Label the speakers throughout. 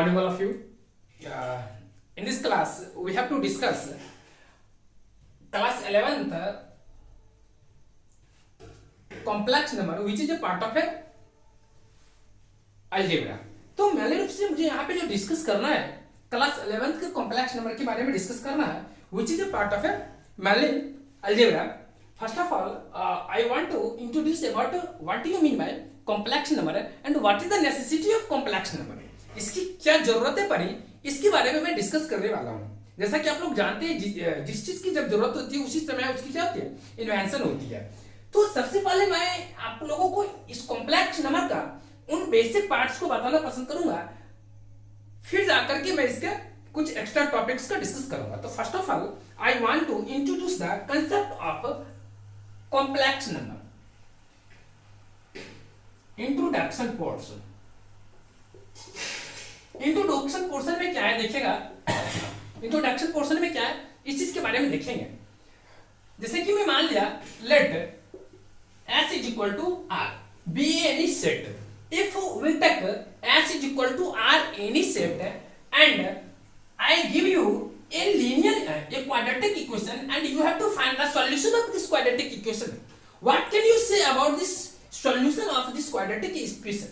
Speaker 1: morning, all of you. In this class, we have to discuss class 11th complex number, which is a part of a algebra. तो मेरे रूप से मुझे यहाँ पे जो डिस्कस करना है क्लास 11th के कॉम्प्लेक्स नंबर के बारे में डिस्कस करना है, which is a part of a Merlin algebra. First of all, I want to introduce about what do you mean by complex number and what is the necessity of complex number. इसकी क्या जरूरतें पड़ी, इसके बारे में मैं discuss करने वाला हूँ. जैसा कि आप लोग जानते हैं, जिस चीज की जब जरूरत होती है उसी समय उसकी क्या होती है, इन्वेंशन होती है. तो सबसे पहले मैं आप लोगों को इस कॉम्प्लेक्स नंबर का उन बेसिक पार्ट्स को बताना पसंद करूंगा, फिर जाकर के मैं इसके कुछ एक्स्ट्रा टॉपिक्स का डिस्कस करूंगा. तो first of all I want to introduce the concept of complex number. Introduction portion. Introduction portion में क्या है देखिएगा. इंट्रोडक्शन पोर्शन में क्या है इस चीज के बारे में देखेंगे. जैसे कि मैं मान लिया late S is equal to R be any set. If we take S is equal to R any set and I give you a linear a quadratic equation and you have to find the solution of this quadratic equation. What can you say about this solution of this quadratic equation?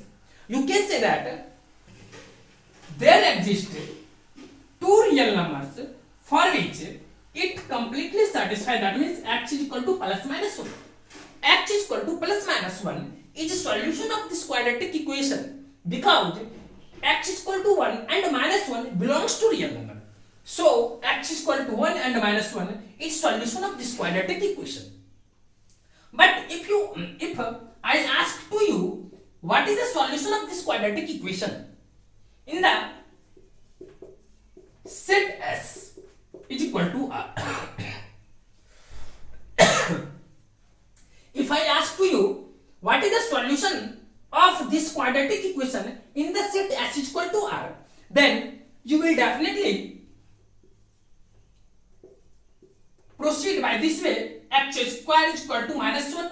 Speaker 1: You can say that there exist two real numbers for which it completely satisfies, that means x is equal to plus minus 1. X is equal to plus minus 1 is a solution of this quadratic equation because x is equal to 1 and minus 1 belongs to real number. So x is equal to 1 and minus 1 is solution of this quadratic equation. But if I ask to you what is the solution of this quadratic equation in the set S is equal to R. If I ask to you what is the solution of this quadratic equation in the set S is equal to R, then you will definitely proceed by this way. X square is equal to minus 1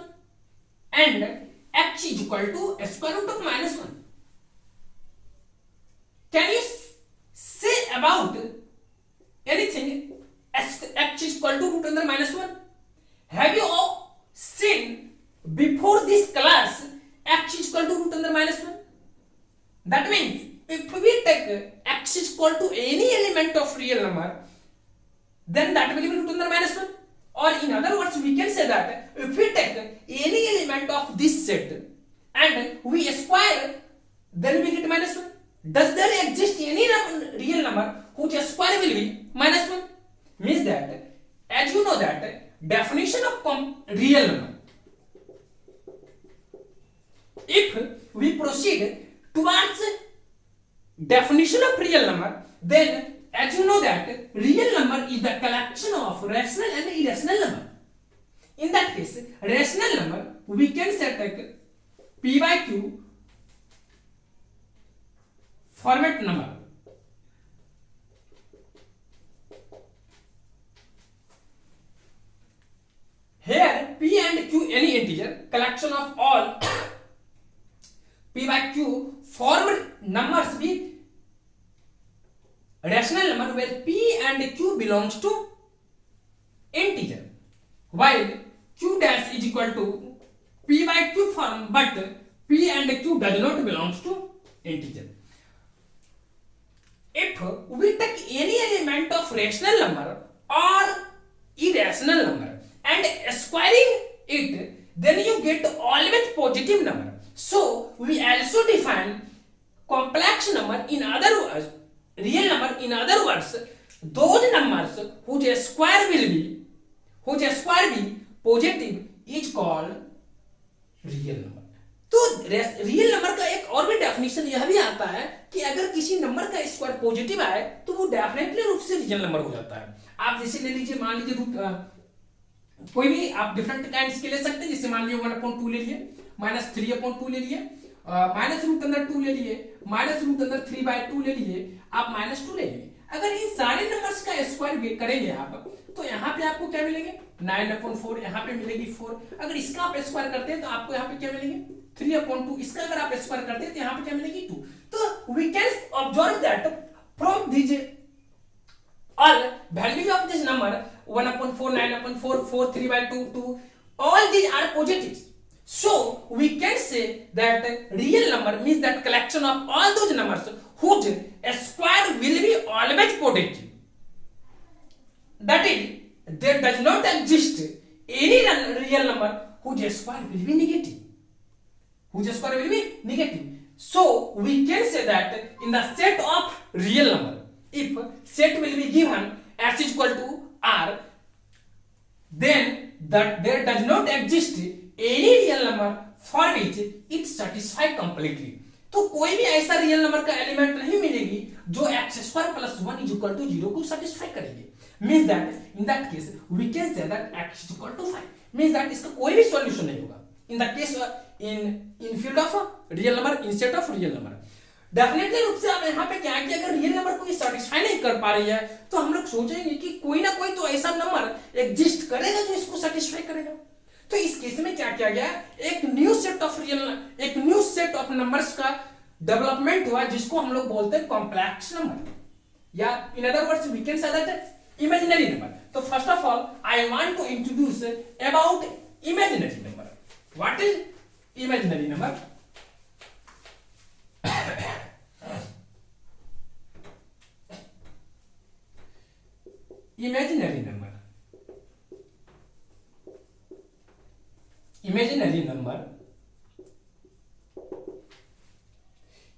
Speaker 1: and x is equal to square root of minus 1. Can you say about anything x is equal to root under minus 1? Have you all seen before this class x is equal to root under minus 1? That means if we take x is equal to any element of real number, then that will be root under minus 1. Or in other words, we can say that if we take any element of this set and we square, then we get minus 1. Does there exist any real number whose square will be minus 1? Means that, as you know that, definition of real number. If we proceed towards definition of real number, then as you know that real number is the collection of rational and irrational number. In that case, rational number we can set like P by Q format number. Here P and Q any integer collection of all P by Q formed numbers be rational number where P and Q belongs to integer, while Q dash is equal to P by Q form, but P and Q does not belongs to integer. If we take any element of rational number or irrational number and squaring it, then you get always positive number. So we also define complex number in other words, real number in other words, those numbers whose square be positive is called real number. तो real number का एक और भी definition यह भी आता है कि अगर किसी नंबर का स्क्वायर पॉजिटिव आए तो वो डेफिनेटली रूप से रियल नंबर हो जाता है. आप जैसे ले लीजिए, मान लीजिए रूट कोई भी आप डिफरेंट काइंड्स के ले सकते हैं. जैसे मान लीजिए 1/2 ले लिए, -3/2 ले लिए, माइनस रूट अंदर 2 ले लिए, माइनस रूट अंदर 3/2 ले लिए, आप -2 ले लिए. अगर इन सारे नंबर्स का स्क्वायर करेंगे आप तो यहाँ पे आपको क्या मिलेंगे 9/4, यहाँ पे मिलेगी 4. अगर इसका आप स्क्वायर करते हैं तो आपको यहाँ पे क्या मिलेंगे 3/2, इसका अगर आप स्क्वायर करते हैं तो यहाँ पे क्या मिलेगी 2। तो we can observe that from this all values of this number 1/4, 9/4, 4, 3/2, 2, all these are positives. So we can say that real number means that collection of all those numbers whose square will be always positive. That is, there does not exist any real number whose square will be negative. Whose square will be negative. So we can say that in the set of real number, if set will be given s is equal to r, then that there does not exist any real number for which it satisfies completely. तो कोई भी ऐसा real number का element नहीं मिलेगी जो x square plus 1 is equal to 0 को satisfy करेगी. Means that in that case we can say that x is equal to 5. Means that इसका कोई भी सॉल्यूशन नहीं होगा in the case in field of real number, in set of real number. Definitely रूप से आप यहाँ पे क्या है कि अगर रियल नंबर को सेटिस्फाई नहीं कर पा रही है तो हम लोग सोचेंगे कि कोई ना कोई तो ऐसा नंबर एग्जिस्ट करेगा जो इसको सेटिस्फाई करेगा. तो इस केस में क्या किया गया, एक न्यू सेट ऑफ नंबर्स का डेवलपमेंट हुआ जिसको हम लोग बोलते हैं कॉम्प्लेक्स नंबर, या in other words we can say that imaginary number. तो first of all I want to introduce about imaginary number. What is imaginary number? Imaginary number,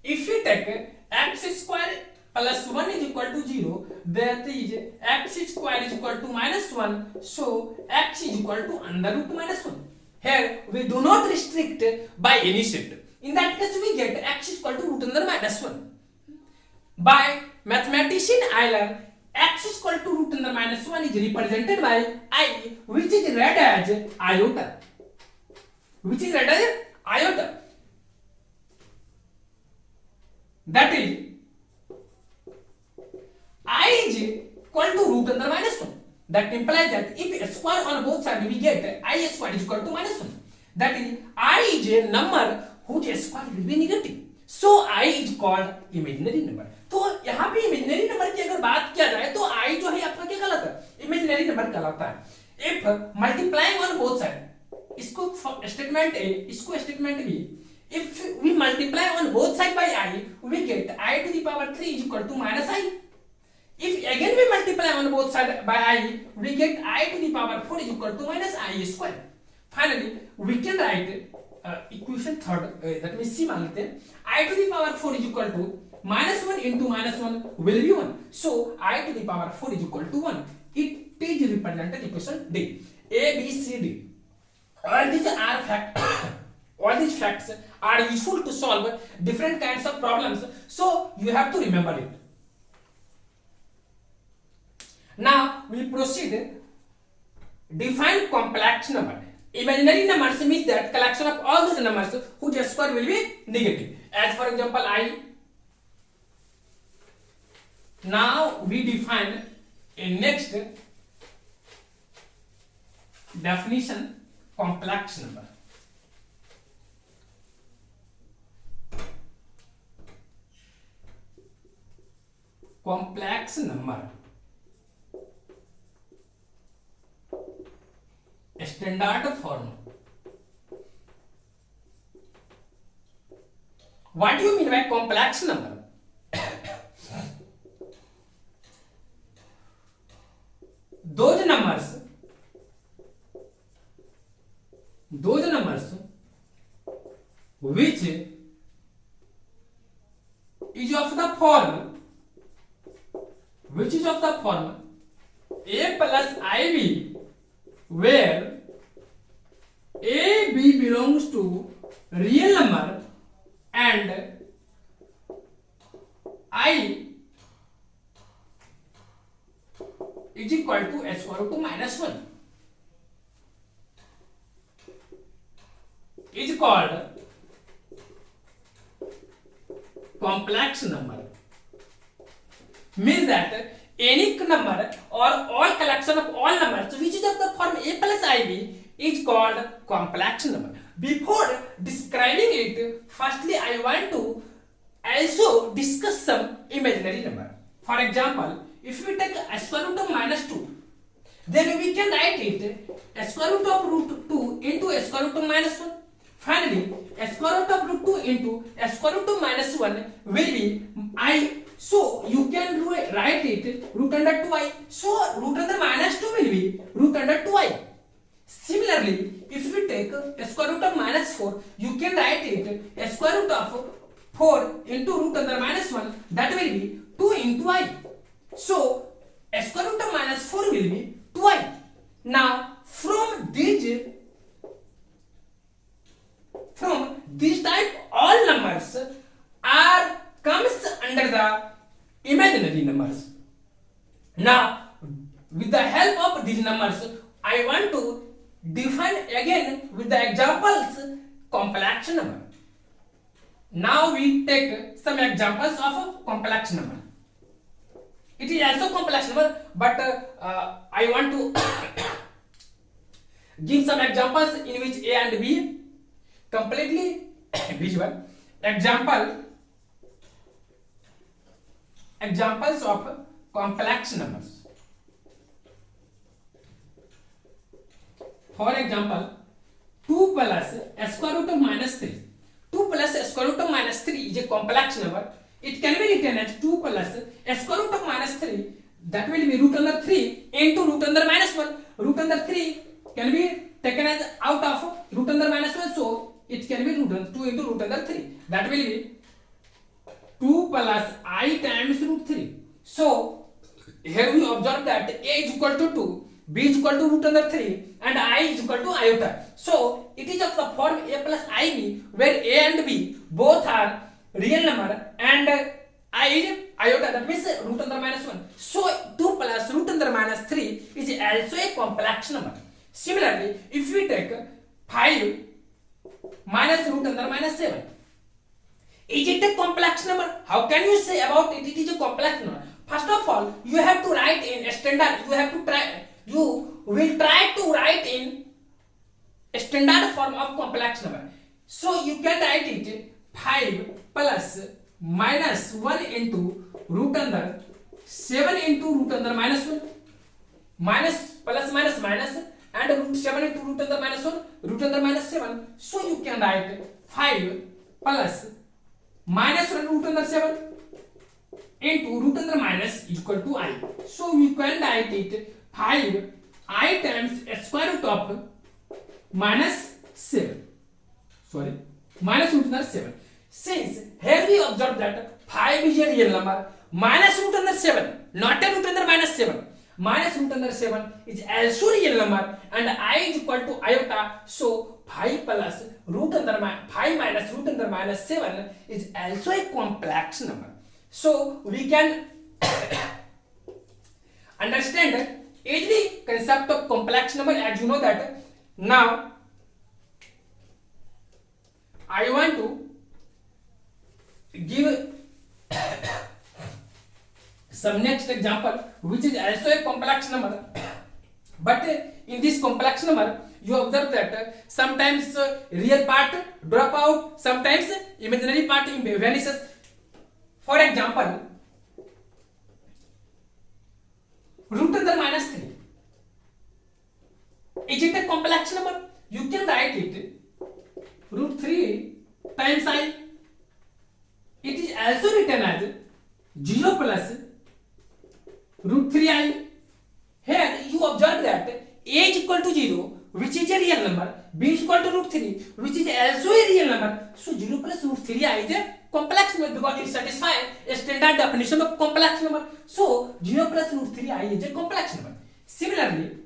Speaker 1: if you take x square plus 1 is equal to 0, that is x square is equal to -1, so x is equal to under root -1. Here we do not restrict by any set. In that case we get x is equal to root under -1. By mathematician Euler, x is equal to root under -1 is represented by I, which is read as iota. Which is read as iota. That is, I is equal to root under -1. That implies that if a square on both sides we get I square is equal to -1. That is, I is a number whose square will be negative. So I is called imaginary number. तो यहाँ पे imaginary number की अगर बात किया जाए तो I जो है आपका क्या कहलाता है, इमेजिनरी नंबर कहलाता है. If multiplying on both sides, इसको स्टेटमेंट ए, इसको statement B. If we multiply on both sides by I, we get I to the power 3 is equal to -I. If again we multiply on both sides by I, we get I to the power 4 is equal to -I square. Finally, we can write equation third, that means C मान लेते हैं. I to the power 4 is equal to -1 into -1 will be 1. So I to the power 4 is equal to 1. It is represented equation D. A, B, C, D. All these facts are useful to solve different kinds of problems. So you have to remember it. Now we proceed. Define complex number. Imaginary numbers means that collection of all those numbers whose square will be negative. As for example, I. Now we define a next definition, complex number. Complex number, standard form. What do you mean by complex number? Those numbers which is of the form a plus ib, where a, b belongs to real number and I is equal to s square to -1, is called complex number. Means that any number or all collection of all numbers which is of the form a plus ib is called complex number. Before describing it, firstly I want to also discuss some imaginary number. For example, if we take a square root of minus 2, then we can write it a square root of root 2 into a square root of minus 1. Finally, a square root of root 2 into a square root of minus 1 will be I. So you can write it root under 2i. So root under minus 2 will be root under 2i. Similarly, if we take a square root of minus 4, you can write it a square root of 4 into root under minus 1, that will be 2 into I. So a square root of minus 4 will be 2i. Now from these type all numbers are comes under the imaginary numbers. Now with the help of these numbers, I want to define again with the examples complex number. Now we take some examples of complex number. It is also complex number, but I want to give some examples in which A and B completely visual. Examples of complex numbers. For example, 2 plus a square root of minus 3. 2 plus a square root of minus 3 is a complex number. It can be written as 2 plus a square root of minus 3, that will be root under 3 into root under minus 1. Root under 3 can be taken as out of root under minus 1, so it can be root under 2 into root under 3. That will be 2 plus I times root 3. So here we observe that A is equal to 2, B is equal to root under 3 and I is equal to iota. So it is of the form A plus IB, where A and B both are real number and I is iota, that means root under minus 1. So 2 plus root under minus 3 is also a complex number. Similarly, if we take 5 minus root under minus 7, is it a complex number? How can you say about it? It is a complex number. First of all, you have to write in a standard. You will try to write in a standard form of complex number. So you can write it 5 plus minus 1 into root under 7 into root under minus 1, minus plus minus minus, and root 7 into root under minus 1, root under minus 7. So you can write 5 plus minus 1 root under 7 into root under minus equal to I. So we can write it 5 I times a square root of minus 7. Sorry, minus root under 7. Since here we observe that 5 is a real number, minus root under 7, not a root under minus 7. Minus root under 7 is also real number and I is equal to iota. So 5 plus root under 5 minus root under minus 7 is also a complex number. So we can understand easily concept of complex number, as you know that. Now I want to give some next example which is also a complex number, but in this complex number you observe that sometimes real part drop out, sometimes imaginary part vanishes. For example, root under minus 3, is it a complex number? You can write it root 3 times I. It is also written as 0 plus root 3i. Here you observe that A is equal to 0, which is a real number, B is equal to root 3, which is also a real number. So 0 plus root 3i is a complex number because it satisfies a standard definition of complex number. So 0 plus root 3i is a complex number. Similarly,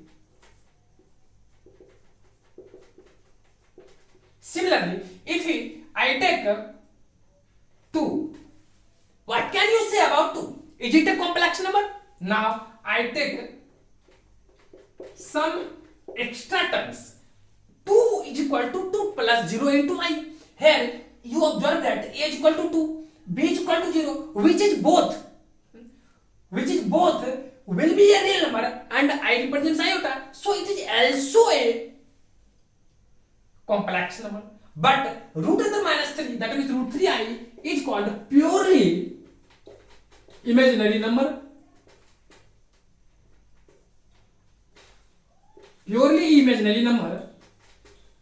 Speaker 1: if I take 2, what can you say about 2? Is it a complex number? Now I take some extra terms. 2 is equal to 2 plus 0 into I. Here you observe that A is equal to 2, B is equal to 0, which is both will be a real number and I represents iota. So it is also a complex number. But root under minus 3, that means root 3i is called purely imaginary number. Purely imaginary number.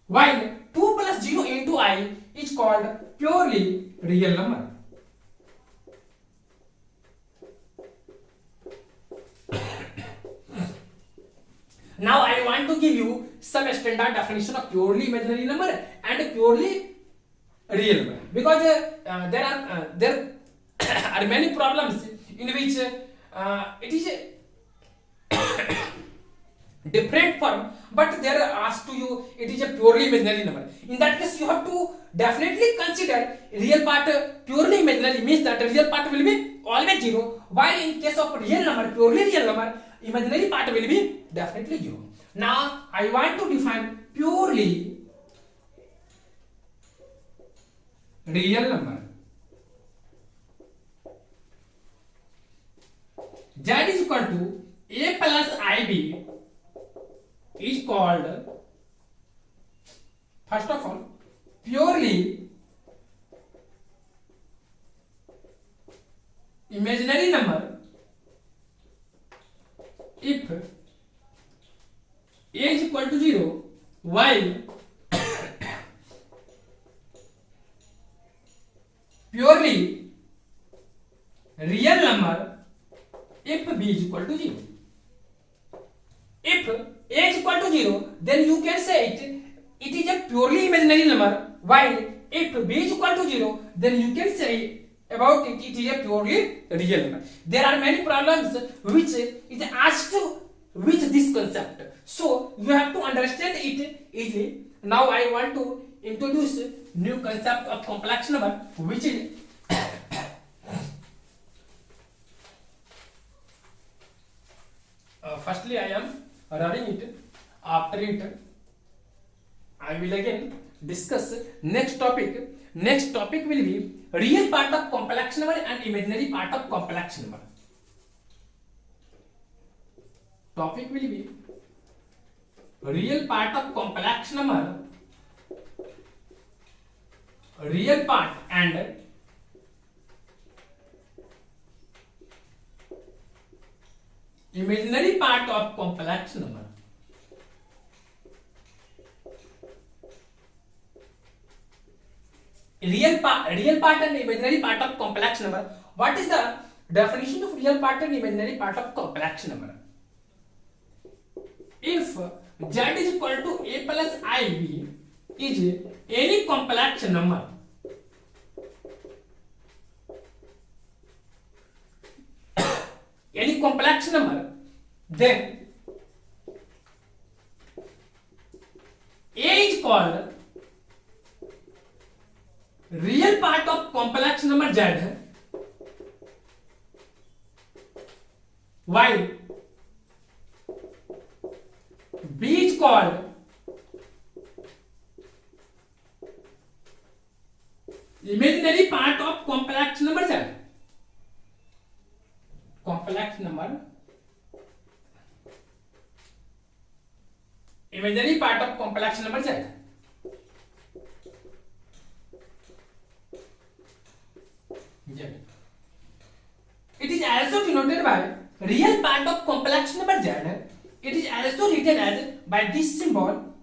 Speaker 1: While 2 plus 0 into I is called purely real number. Now I want to give you some standard definition of purely imaginary number and purely real number, because there are many problems in which it is a different form, but they are asked to you it is a purely imaginary number. In that case, you have to definitely consider real part purely imaginary, means that real part will be always 0, while in case of real number, purely real number, imaginary part will be definitely 0. Now I want to define purely real number. Z is equal to a plus ib is called, first of all, purely imaginary number if a is equal to 0, while purely real number if b is equal to 0. If a is equal to 0, then you can say it is a purely imaginary number, while if b is equal to 0, then you can say about it is a purely real number. There are many problems which is asked with this concept, so you have to understand it easily. Now I want to introduce new concept of complex number, which is firstly I am running it. After it I will again discuss next topic. Next topic will be real part of complex number and imaginary part of complex number. Topic will be real part of complex number, real part and imaginary part of complex number. Real part and imaginary part of complex number. What is the definition of real part and imaginary part of complex number? If z is equal to a plus ib is any complex number, any complex number, then a is called real part of complex number z, while b is called imaginary part of complex number z. Complex number, imaginary part of complex number z. It is also denoted by real part of complex number z. It is also written as by this symbol,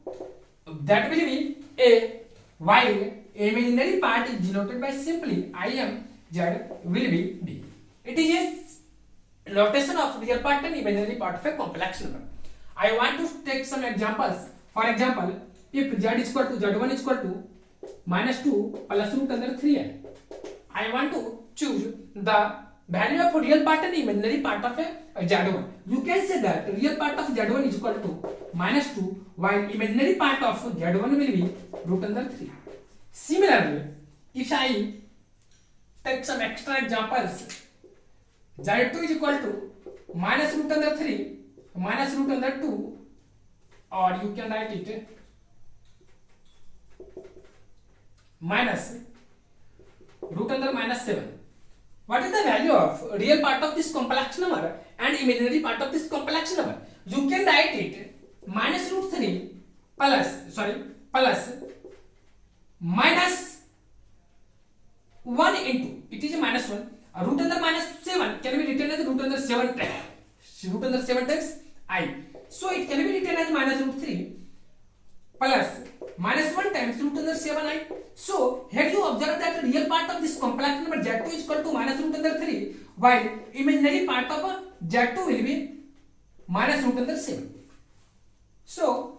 Speaker 1: that will be a, while imaginary part is denoted by simply im, z will be b. It is a notation of real part and imaginary part of a complex number. I want to take some examples. For example, if z is equal to z1 is equal to minus 2 plus root under 3i, I want to choose the value of real part and imaginary part of a z1. You can say that real part of z1 is equal to minus 2, while imaginary part of z1 will be root under 3. Similarly, if I take some extra examples, z2 is equal to minus root under 3 minus root under 2, or you can write it minus root under minus 7. What is the value of real part of this complex number and imaginary part of this complex number? You can write it minus root 3 plus under 7 times I. So it can be written as minus root 3 plus minus 1 times root under 7I. So here you observe that the real part of this complex number z2 is equal to minus root under 3, while imaginary part of z2 will be minus root under 7. So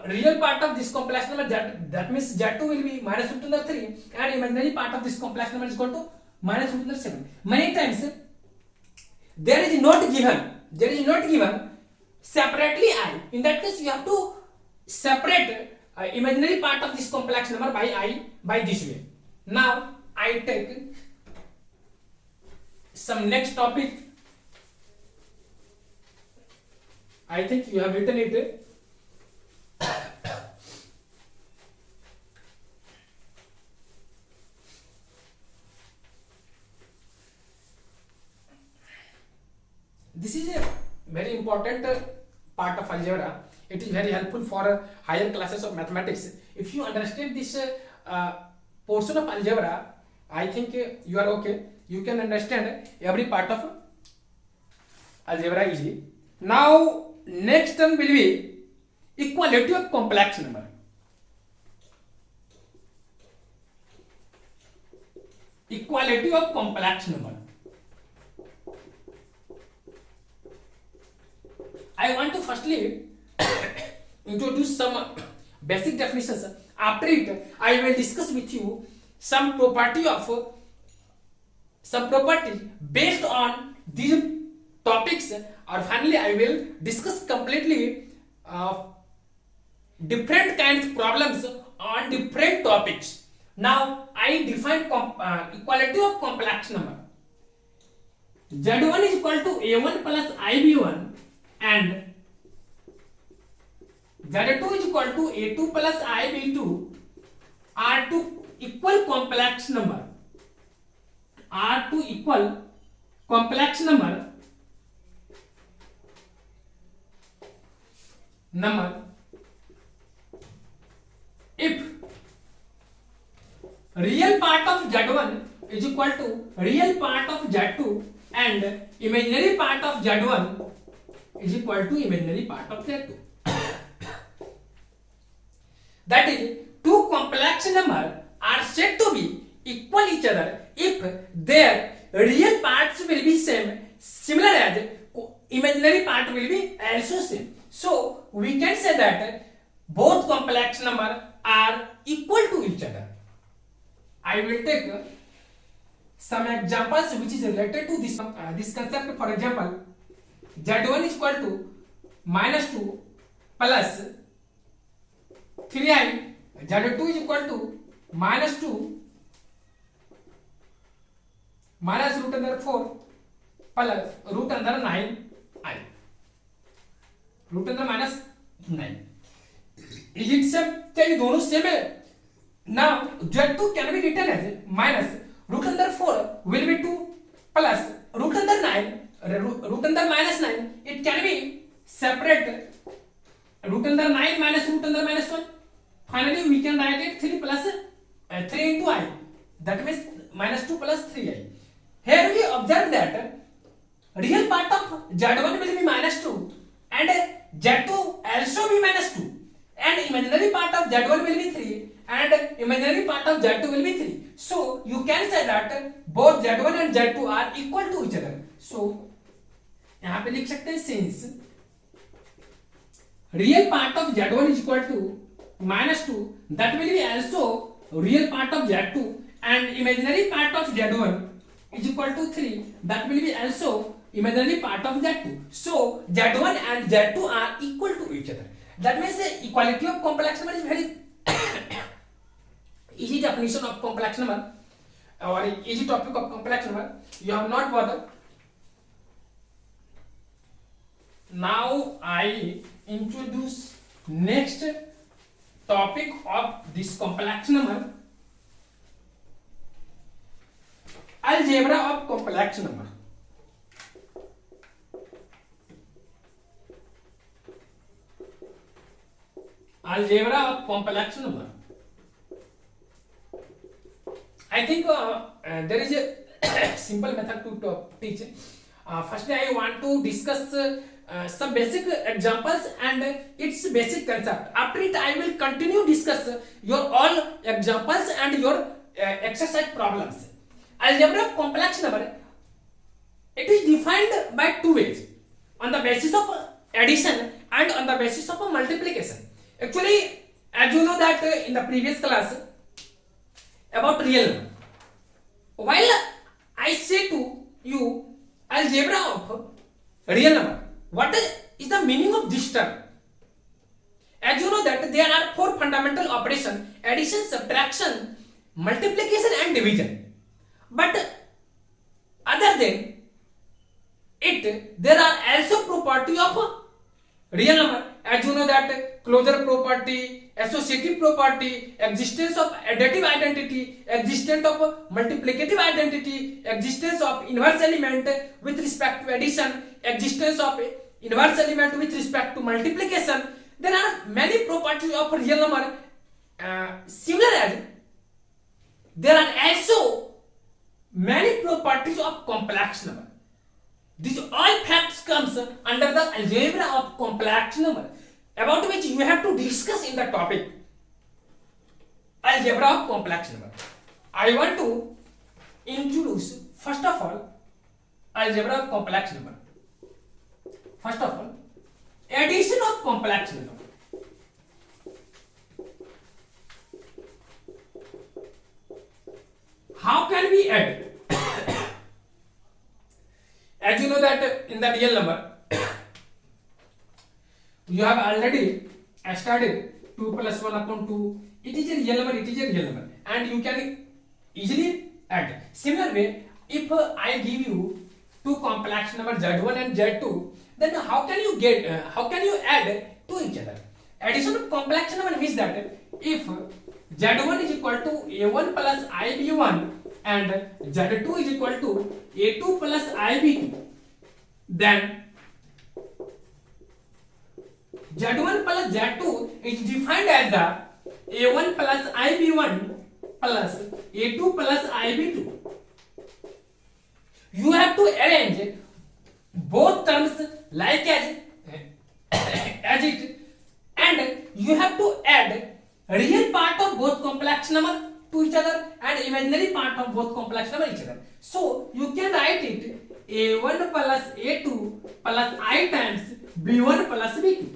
Speaker 1: real part of this complex number that means z2 will be minus root under 3 and imaginary part of this complex number is equal to minus root under 7. Many times there is not given separately I. In that case you have to separate imaginary part of this complex number by I by this way. Now I take some next topic. I think you have written it. This is a very important part of algebra. It is very helpful for higher classes of mathematics. If you understand this portion of algebra, I think you are okay. You can understand every part of algebra easily. Now next term will be equality of complex number. Equality of complex number. I want to firstly introduce some basic definitions. After it, I will discuss with you some property based on these topics, or finally I will discuss completely different kinds of problems on different topics. Now I define equality of complex number. Z1 is equal to A1 plus IB1 and Z2 is equal to A2 plus IB2 are two equal complex number. Are two equal complex number if real part of Z1 is equal to real part of Z2 and imaginary part of Z1 is equal to imaginary part of Z2. That is, two complex numbers are said to be equal each other if their real parts will be similar as imaginary part will be also same. So we can say that both complex numbers are equal to each other. I will take some examples which is related to this concept. For example, Z1 is equal to minus 2 plus 3i, Z2 is equal to minus 2 minus root under 4 plus root under 9i, root under minus 9. Is it same? क्या ये दोनों same है? Now Z2 can be written as minus root under 4 will be 2 plus root under 9 root under minus 9. It can be separate root under 9 minus root under minus 1. Finally we can write it 3 plus 3 into I, that means minus 2 plus 3i. Here we observe that real part of Z1 will be minus 2 and Z2 also be minus 2 and imaginary part of Z1 will be 3 and imaginary part of Z2 will be 3. So you can say that both Z1 and Z2 are equal to each other. So यहाँ पे लिख सकते हैं since real part of Z1 is equal to minus 2, that will be also real part of Z2 and imaginary part of Z1 is equal to 3, that will be also imaginary part of Z2. So Z1 and Z2 are equal to each other. That means the equality of complex number is very easy definition of complex number or easy topic of complex number. You have not bothered. Now I introduce next topic of this complex number, algebra of complex number. Algebra of complex number. I think there is a simple method to teach. Firstly, I want to discuss some basic examples and its basic concept. After it, I will continue discuss your all examples and your exercise problems. Algebra of complex number, it is defined by two ways, on the basis of addition and on the basis of multiplication. Actually, as you know that in the previous class about real number, while I say to you algebra of real number, what is the meaning of this term? As you know that there are four fundamental operations: addition, subtraction, multiplication and division. But other than it, there are also property of real number. As you know that closure property, associative property, existence of additive identity, existence of multiplicative identity, existence of inverse element with respect to addition, existence of inverse element with respect to multiplication. There are many properties of real number. Similar as there are also many properties of complex number. These all facts comes under the algebra of complex number, about which you have to discuss in the topic algebra of complex number. I want to introduce first of all algebra of complex number. First of all, addition of complex number. How can we add? As you know that in the real number, you have already studied 2 plus 1 upon 2. It is a real number, it is a real number, and you can easily add. Similar way, if I give you two complex numbers Z1 and Z2, then how can you add to each other? Addition of complex number means that if Z1 is equal to A1 plus IB1 and Z2 is equal to A2 plus IB2, then Z1 plus Z2 is defined as the A1 plus IB1 plus A2 plus IB2. You have to arrange both terms like as it, and you have to add real part of both complex number to each other and imaginary part of both complex number each other. So you can write it A1 plus A2 plus I times B1 plus B2.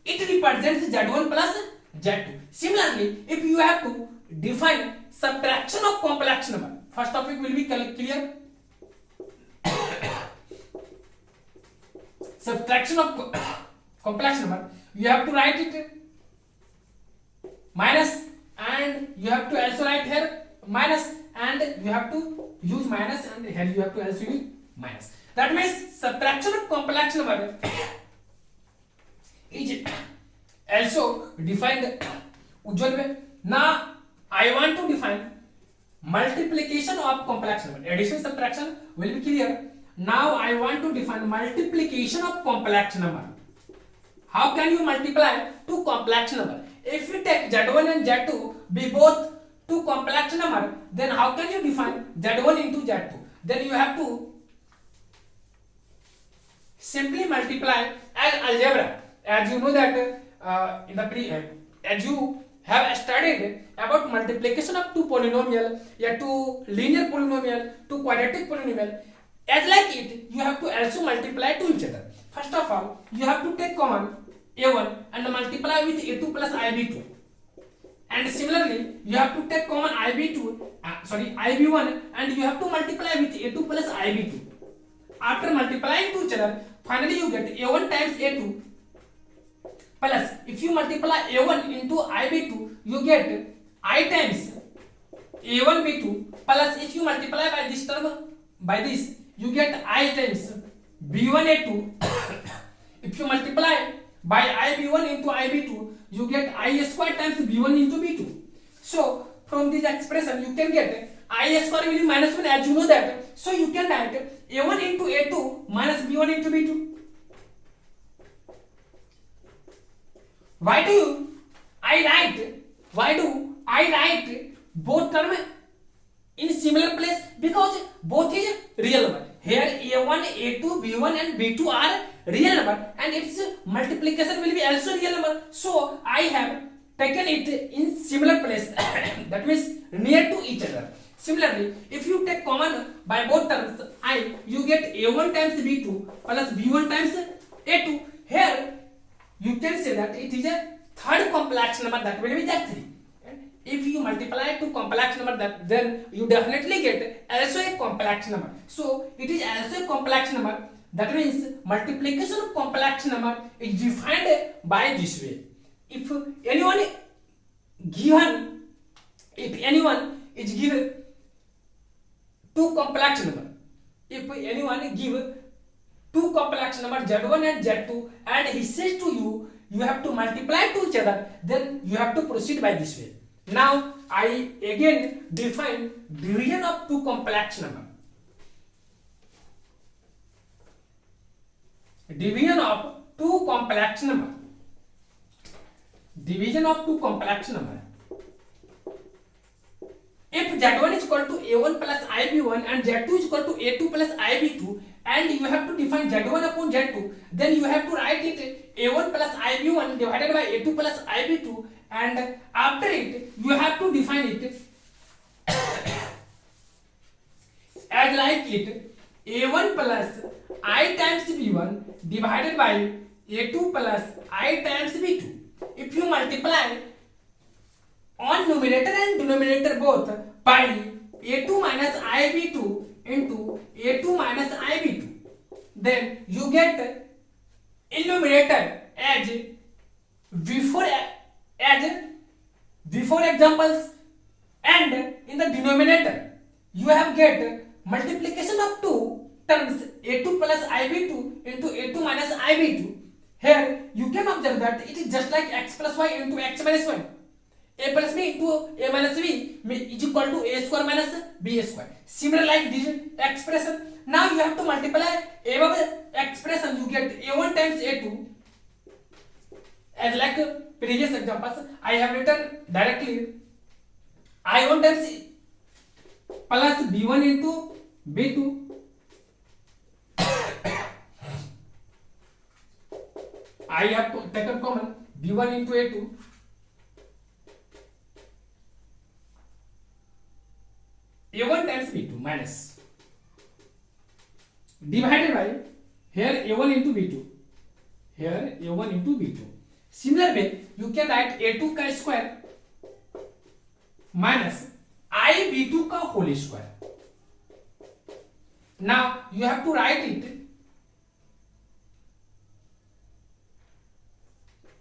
Speaker 1: It represents Z1 plus Z2. Similarly, if you have to define subtraction of complex number, first topic will be clear. Subtraction of complex number, you have to write it minus, and you have to also write here minus, and you have to use minus, and here you have to also use minus. That means subtraction of complex number is also defined usual way. Now I want to define multiplication of complex number. Addition, subtraction will be clear. Now I want to define multiplication of complex number. How can you multiply two complex number? If you take Z1 and Z2 be both two complex number, then how can you define Z1 into Z2? Then you have to simply multiply as algebra. As you know that as you have studied about multiplication of two polynomial, two linear polynomial, two quadratic polynomial. As like it, you have to also multiply to each other. First of all, you have to take common A1 and multiply with A2 plus IB2. And similarly, you have to take common IB1 and you have to multiply with A2 plus IB2. After multiplying to each other, finally you get A1 times A2 plus, if you multiply A1 into IB2, you get I times A1 B2 plus, if you multiply by this term, by this, you get I times B1 A2. If you multiply by IB1 into IB2, you get I square times B1 into B2. So from this expression you can get I square will be minus 1, as you know that. So you can write A1 into A2 minus B1 into B2. Why do I write both terms in similar place? Because both is real number. Here A1, A2, B1 and B2 are real number and its multiplication will be also real number. So I have taken it in similar place that means near to each other. Similarly, if you take common by both terms I, you get a1 times b2 plus b1 times a2. Here you can say that it is a third complex number, that will be z3. If you multiply to complex number, that then you definitely get also a complex number. So it is also a complex number. That means multiplication of complex number is defined by this way. If anyone is given two complex number, if anyone give two complex number z1 and z2 and he says to you, you have to multiply to each other, then you have to proceed by this way. Now I again define division of two complex number. Division of two complex number. Division of two complex number. If z1 is equal to a1 plus ib1 and z2 is equal to a2 plus ib2 and you have to define z1 upon z2, then you have to write it a1 plus ib1 divided by a2 plus ib2, and after it you have to define it as like it a1 plus I times b1 divided by a2 plus I times b2. If you multiply on numerator and denominator both by a2 minus ib2 into a2 minus ib2, then you get in numerator as before examples, and in the denominator you have get multiplication of two terms a2 plus ib2 into a2 minus ib2. Here you can observe that it is just like x plus y into x minus 1. A plus b into a minus b is equal to a square minus b square. Similar like this expression. Now you have to multiply above expression, you get a1 times a2 as like previous examples. I have written directly I1 times plus b1 into b2 I have taken common b1 into a2 a1 times b2 minus divided by here a1 into b2, here a1 into b2. Similar way you can write a2 का square minus I b2 का whole square. Now you have to write it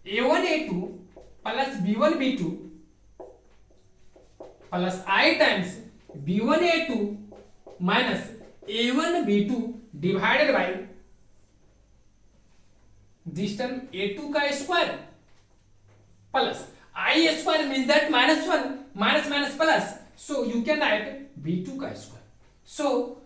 Speaker 1: a1 a2 plus b1 b2 plus I times b1 a2 minus a1 b2 divided by this term a2 का square plus I square means that minus 1 minus minus plus, so you can write b2 का square. So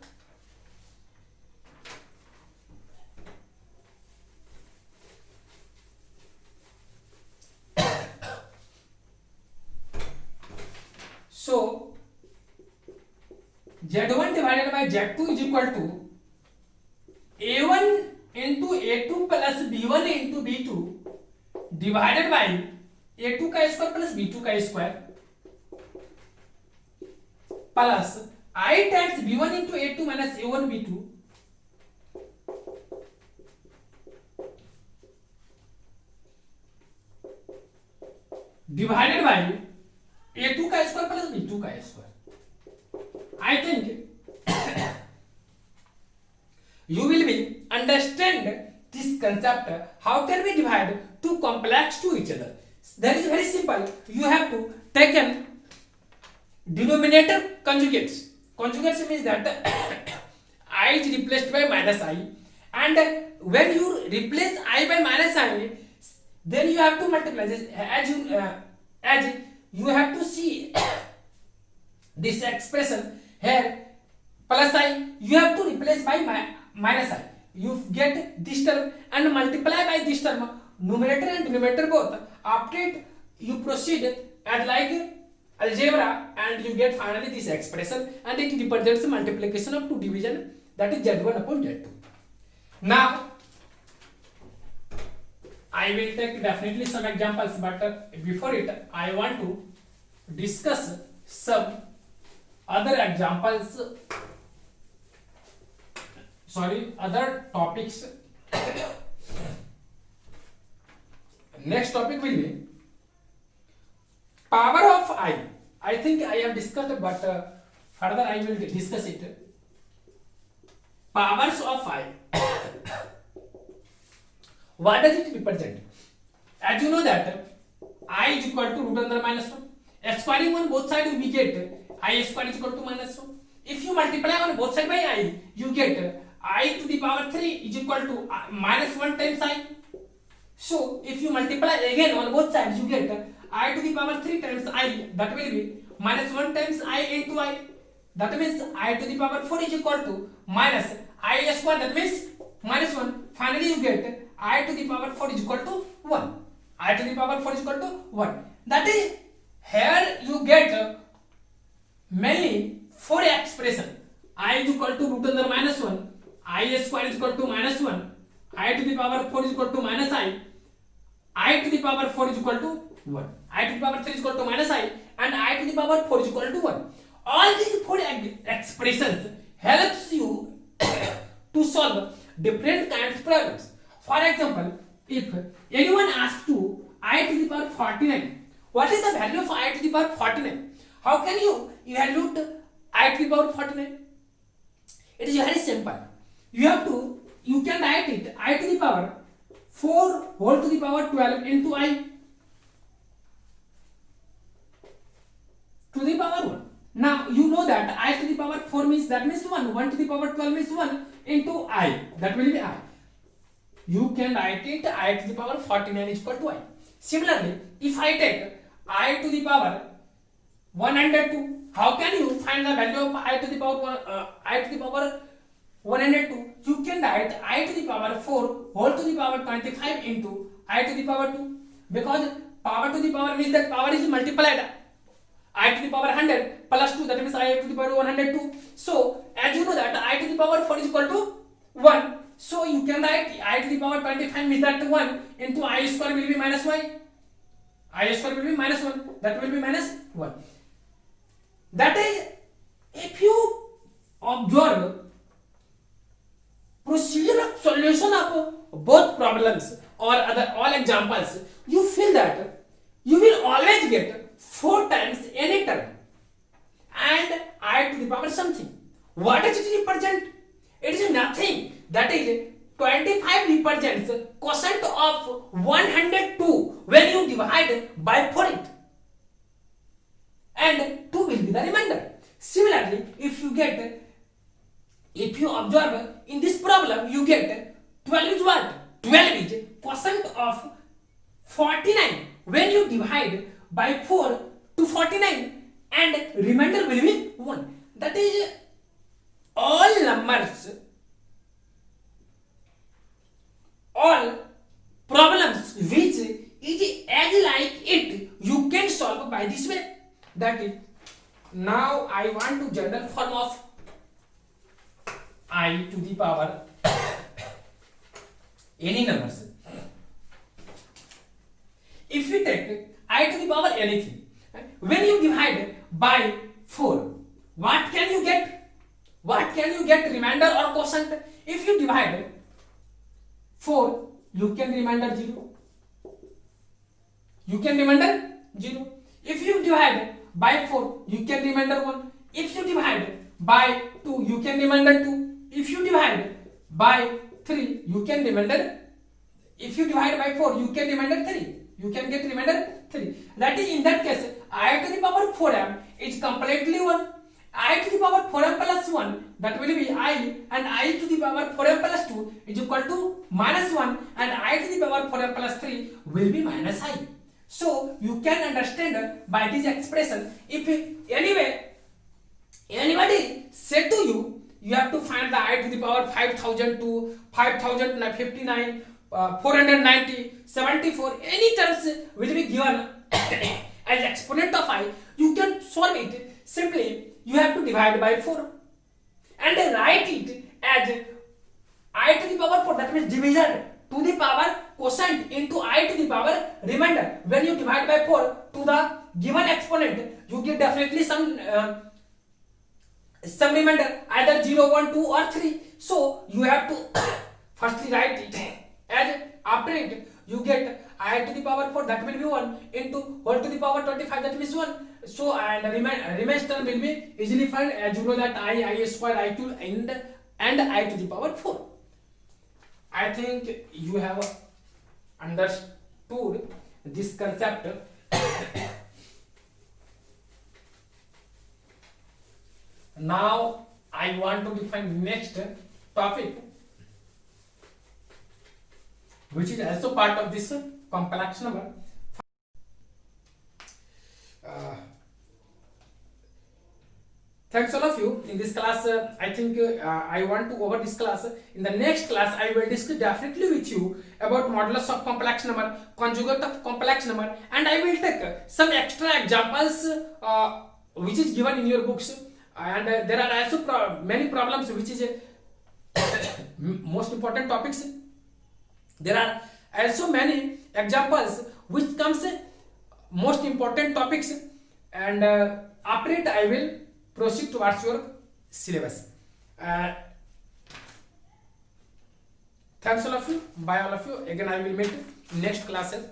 Speaker 1: z1 divided by z2 is equal to a1 into a2 plus b1 into b2 divided by a2 का square plus b2 का square plus I times b1 into a2 minus a1 b2 divided by a2 का square plus b2 का square. I think you will be understand this concept. How can we divide two complex to each other? That is very simple. You have to take an denominator conjugates. Conjugates means that I is replaced by minus I, and when you replace I by minus I, then you have to multiply this as you have to see this expression. Here plus I, you have to replace by minus I. You get this term and multiply by this term, numerator and denominator both. After it, you proceed as like algebra and you get finally this expression, and it represents multiplication of two division, that is z1 upon z2. Now I will take definitely some examples, but before it I want to discuss some other examples, other topics. Next topic will be power of I. I think I have discussed, but further I will discuss it. Powers of I. What does it represent? As you know that I is equal to root under minus 1. Squaring on both sides we get I square is equal to minus 1. If you multiply on both sides by I, you get I to the power 3 is equal to minus 1 times I. So if you multiply again on both sides, you get I to the power 3 times I, that will be minus 1 times I into I. That means I to the power 4 is equal to minus I square, that means minus 1. Finally you get I to the power 4 is equal to 1. I to the power 4 is equal to 1. That is, here you get mainly 4 expression. I is equal to root under minus 1. I square is equal to minus 1. I to the power 4 is equal to minus I to the power 4 is equal to 1. I to the power 3 is equal to minus I, and I to the power 4 is equal to 1. All these 4 expressions helps you to solve different kinds of problems. For example, if anyone asks to I to the power 49, what is the value of I to the power 49? How can you evaluate I to the power 49? It is very simple. You can write it I to the power 4 whole to the power 12 into I to the power 1. Now you know that I to the power 4 means 1, 1 to the power 12 means 1 into I, that will be I. You can write it I to the power 49 is equal to I. Similarly, if I take I to the power 102, how can you find the value of I to the power 102? You can write I to the power 4 whole to the power 25 into I to the power 2, because power to the power means that power is multiplied. I to the power 100 plus 2, that means I to the power 102. So as you know that I to the power 4 is equal to 1. So you can write I to the power 25 means that 1 into I square will be minus y. I square will be minus 1. That will be minus 1. That is, if you observe procedure of solution of both problems or other all examples, you feel that you will always get 4 times any term and I to the power something. What does it represent? It is nothing. That is, 25 represents quotient of 102 when you divide by 4 it, and 2 will be the remainder. Similarly, if you observe in this problem, you get 12 is what? 12 is quotient of 49 when you divide by 4 to 49, and remainder will be 1. That is, all numbers, all problems which is as like it, you can solve by this way. That is, now I want to general form of I to the power any numbers. If you take I to the power anything, when you divide by 4, what can you get? What can you get, remainder or quotient? If you divide 4, you can remainder 0. You can remainder 0. If you divide by 4, you can remainder 1. If you divide by 2, you can remainder 2. If you divide by 3, you can remainder. If you divide by 4, you can remainder 3. You can get remainder 3. That is, in that case, I to the power 4m is completely 1. I to the power 4m plus 1, that will be I, and I to the power 4m plus 2 is equal to minus 1, and I to the power 4m plus 3 will be minus I. So you can understand by this expression, if anybody said to you, you have to find the I to the power 5002, 5059, 490, 74, any terms will be given as exponent of I, you can solve it. Simply, you have to divide by 4 and write it as I to the power 4, that means division to the power quotient into I to the power remainder. When you divide by 4 to the given exponent, you get definitely some remainder, either 0, 1, 2 or 3. So you have to firstly write it as, after it you get I to the power 4, that will be 1, into whole to the power 25, that means 1. So and remainder will be easily found, as you know that I square, I cube and I to the power 4. I think you have understood this concept. Now I want to define next topic, which is also part of this complex number. Thanks all of you. In this class, I think I want to over this class. In the next class, I will discuss definitely with you about modulus of complex number, conjugate of complex number, and I will take some extra examples which is given in your books. And there are also many problems which is most important topics. There are also many examples which comes most important topics, and after it I will proceed towards your syllabus. Thanks all of you. Bye all of you. Again I will meet next classes.